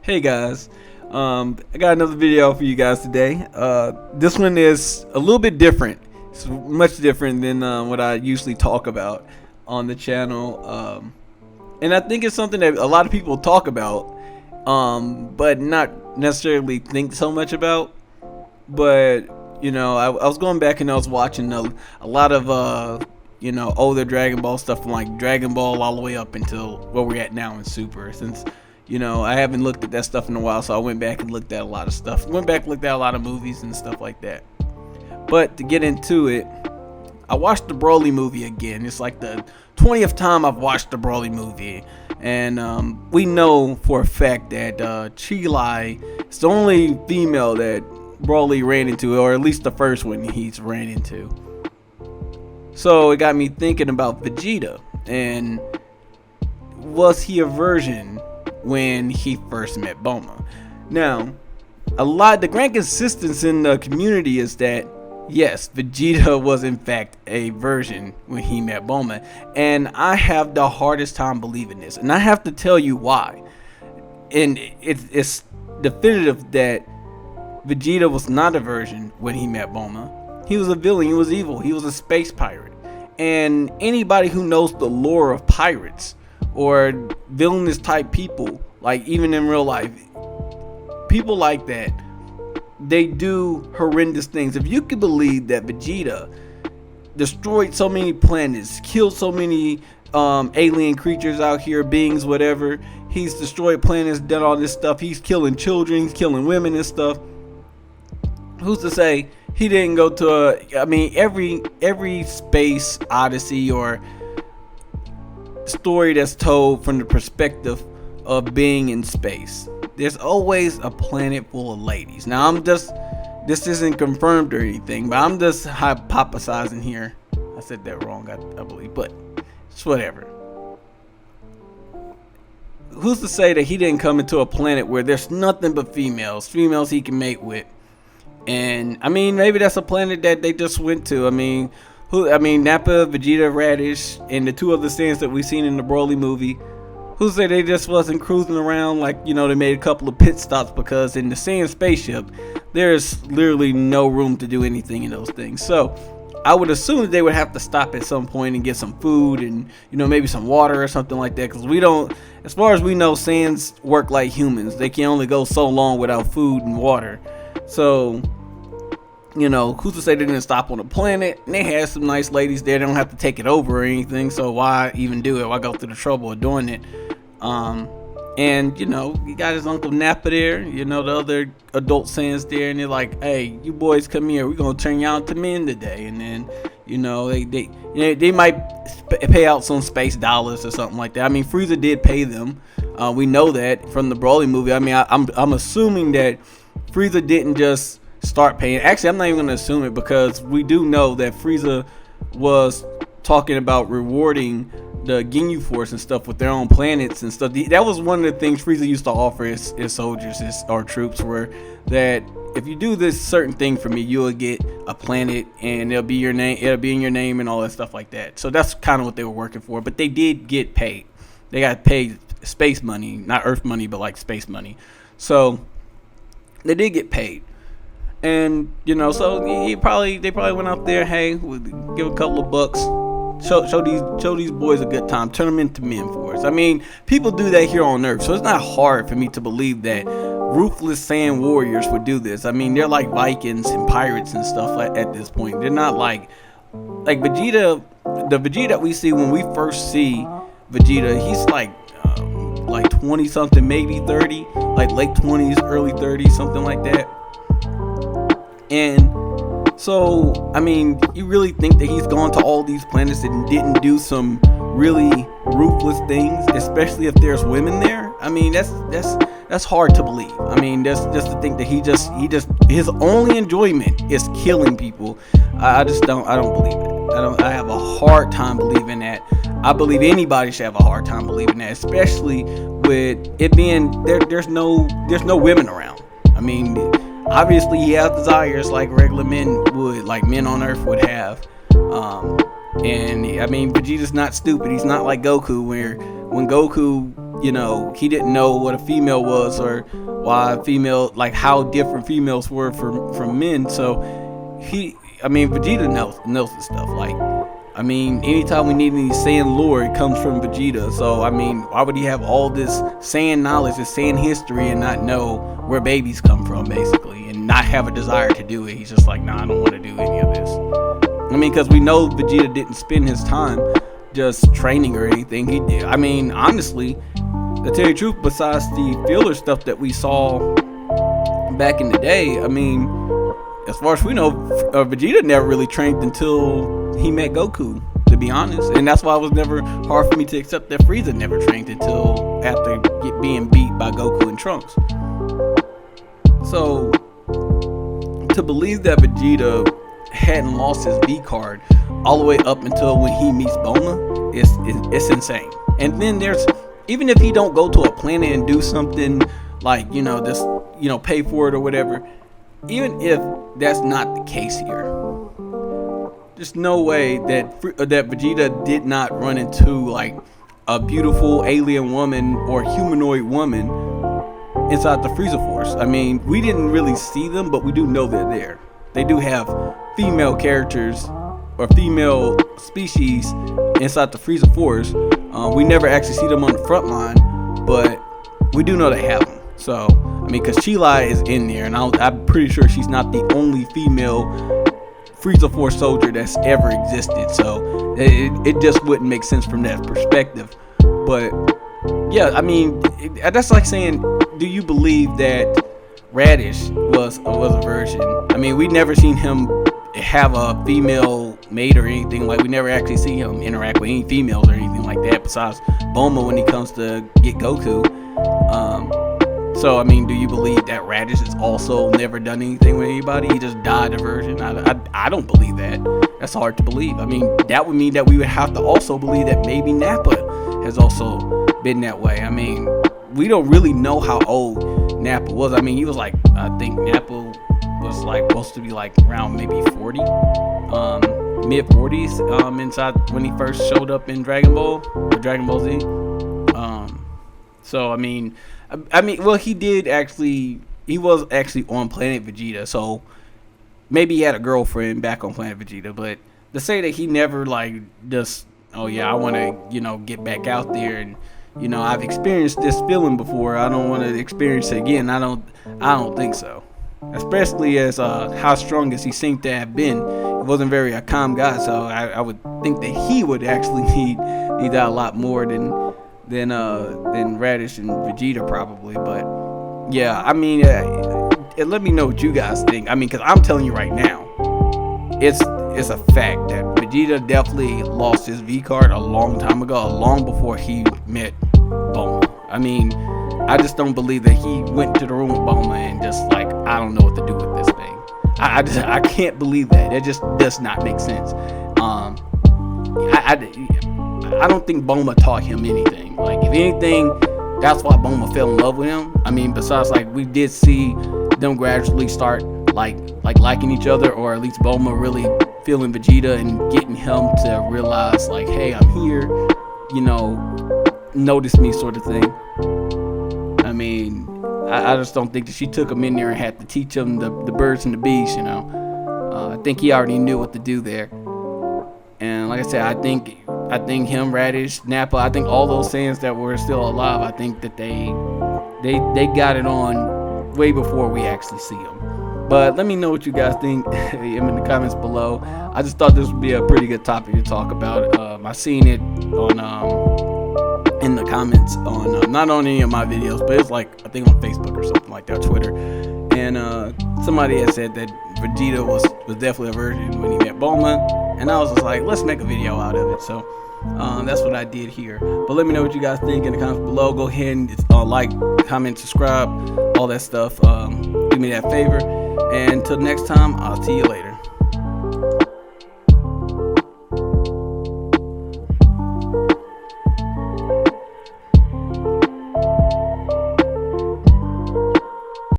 Hey guys, I got another video for you guys today. This one is a little bit different. It's much different than what I usually talk about on the channel. And I think it's something that a lot of people talk about, but not necessarily think so much about. But, you know, I was going back and I was watching a lot of, older Dragon Ball stuff from like Dragon Ball all the way up until where we're at now in Super. Since I haven't looked at that stuff in a while, so I went back and looked at a lot of stuff. Looked at a lot of movies and stuff like that. But to get into it, I watched the Broly movie again. It's like the 20th time I've watched the Broly movie. And we know for a fact that Chi is the only female that Broly ran into, or at least the first one he's ran into. So it got me thinking about Vegeta, and was he a virgin when he first met Bulma? Now, the grand consensus in the community is that yes, Vegeta was in fact a virgin when he met Bulma, and I have the hardest time believing this, and I have to tell you why. And it's definitive that Vegeta was not a virgin when he met Bulma. He was a villain, he was evil, he was a space pirate. And anybody who knows the lore of pirates or villainous type people, like even in real life, people like that, they do horrendous things. If you could believe that Vegeta destroyed so many planets, killed so many alien creatures out here, beings, whatever, he's destroyed planets, done all this stuff, he's killing children, he's killing women and stuff, who's to say he didn't go to every space odyssey or story that's told from the perspective of being in space, there's always a planet full of ladies. Now this isn't confirmed or anything, but I'm just hypothesizing here. I said that wrong, I believe, but it's whatever. Who's to say that he didn't come into a planet where there's nothing but females he can mate with? And maybe that's a planet that they just went to. Nappa, Vegeta, Radish, and the two other Saiyans that we've seen in the Broly movie, who say they just wasn't cruising around, like, they made a couple of pit stops, because in the Saiyan spaceship there's literally no room to do anything in those things. So I would assume that they would have to stop at some point and get some food and maybe some water or something like that, because we don't, as far as we know, Saiyans work like humans. They can only go so long without food and water. So who's to say they didn't stop on a planet and they had some nice ladies there? They don't have to take it over or anything, so why even do it? Why go through the trouble of doing it? And he got his Uncle Nappa there, the other adult Saiyans there, and they're like, hey, you boys come here, we're gonna turn y'all into men today. And then they might pay out some space dollars or something like that. Frieza did pay them, we know that from the Broly movie. I'm assuming that Frieza didn't just start paying. Actually, I'm not even going to assume it, because we do know that Frieza was talking about rewarding the Ginyu Force and stuff with their own planets and stuff. That was one of the things Frieza used to offer his soldiers, our troops, were that if you do this certain thing for me, you'll get a planet and it'll be in your name and all that stuff like that. So that's kind of what they were working for. But they did get paid. They got paid space money, not Earth money, but like space money. So they did get paid. And so they probably went out there, hey, we'll give a couple of bucks, show these boys a good time, turn them into men for us. People do that here on Earth, so it's not hard for me to believe that ruthless Saiyan warriors would do this. They're like Vikings and pirates and stuff at this point. They're not like Vegeta. The Vegeta we see when we first see Vegeta, he's like 20 something, maybe 30, like late 20s, early 30s, something like that. And so, you really think that he's gone to all these planets and didn't do some really ruthless things, especially if there's women there? That's hard to believe. That's just to think that he just his only enjoyment is killing people. I don't believe it. I have a hard time believing that. I believe anybody should have a hard time believing that, especially with it being there's no women around. Obviously he has desires like regular men would, like men on Earth would have. And Vegeta's not stupid. He's not like Goku, where when Goku you know, he didn't know what a female was, or why female, like how different females were from men. So Vegeta knows this stuff. Like, I mean, anytime we need any Saiyan lore, it comes from Vegeta. So, I mean, why would he have all this Saiyan knowledge, this Saiyan history, and not know where babies come from, basically, and not have a desire to do it? He's just like, nah, I don't want to do any of this. I mean, because we know Vegeta didn't spend his time just training or anything. He did. I mean, honestly, to tell you the truth, besides the filler stuff that we saw back in the day, I mean, as far as we know, Vegeta never really trained until he met Goku, to be honest. And that's why it was never hard for me to accept that Frieza never trained until after being beat by Goku and Trunks. So, to believe that Vegeta hadn't lost his V-card all the way up until when he meets Bulma, it's insane. And then there's, even if he don't go to a planet and do something like, you know, this, you know, pay for it or whatever, even if that's not the case here, there's no way that Vegeta did not run into like a beautiful alien woman or humanoid woman inside the Frieza Force. I mean, we didn't really see them, but we do know they're there. They do have female characters or female species inside the Frieza Force. We never actually see them on the front line, but we do know they have them. So, I mean, because Chi-Lai is in there, and I'm pretty sure she's not the only female Frieza Force soldier that's ever existed. So, it just wouldn't make sense from that perspective. But, yeah, I mean, that's like saying, do you believe that Radish was a virgin? I mean, we never seen him have a female mate or anything. Like, we never actually see him interact with any females or anything like that, besides Bulma when he comes to get Goku. So, I mean, do you believe that Radish has also never done anything with anybody? He just died a virgin? I don't believe that. That's hard to believe. I mean, that would mean that we would have to also believe that maybe Nappa has also been that way. I mean, we don't really know how old Nappa was. I mean, he was like, I think Nappa was like supposed to be like around maybe 40, mid 40s, inside when he first showed up in Dragon Ball or Dragon Ball Z. So I mean, well, he was actually on Planet Vegeta, so maybe he had a girlfriend back on Planet Vegeta. But to say that he never like just, oh yeah, I want to, you know, get back out there and, you know, I've experienced this feeling before, I don't want to experience it again. I don't think so. Especially as how strong as he seemed to have been, he wasn't very a calm guy. So I would think that he would actually need that a lot more than Radish and Vegeta probably. But yeah, I mean, let me know what you guys think. I mean, because I'm telling you right now, it's a fact that Vegeta definitely lost his V-card a long time ago, long before he met Bulma. I mean, I just don't believe that he went to the room with Bulma and just like, I don't know what to do with this thing. I can't believe that. It just does not make sense. I don't think Bulma taught him anything. Like, if anything, that's why Bulma fell in love with him. I mean, besides, like, we did see them gradually start like liking each other, or at least Bulma really feeling Vegeta and getting him to realize like, hey, I'm here, you know, notice me, sort of thing. I mean, I just don't think that she took him in there and had to teach him the birds and the bees, you know. I think he already knew what to do there. And like I said, I think him, Radish, Nappa, I think all those Saiyans that were still alive, I think that they got it on way before we actually see them. But let me know what you guys think in the comments below. I just thought this would be a pretty good topic to talk about. I seen it on in the comments on not on any of my videos, but it's like, I think on Facebook or something like that, Twitter. And somebody had said that Vegeta was definitely a virgin when he met Bulma, and I was just like, let's make a video out of it. So that's what I did here. But let me know what you guys think in the comments below. Go ahead and like, comment, subscribe, all that stuff. Do me that favor. And until next time, I'll see you later.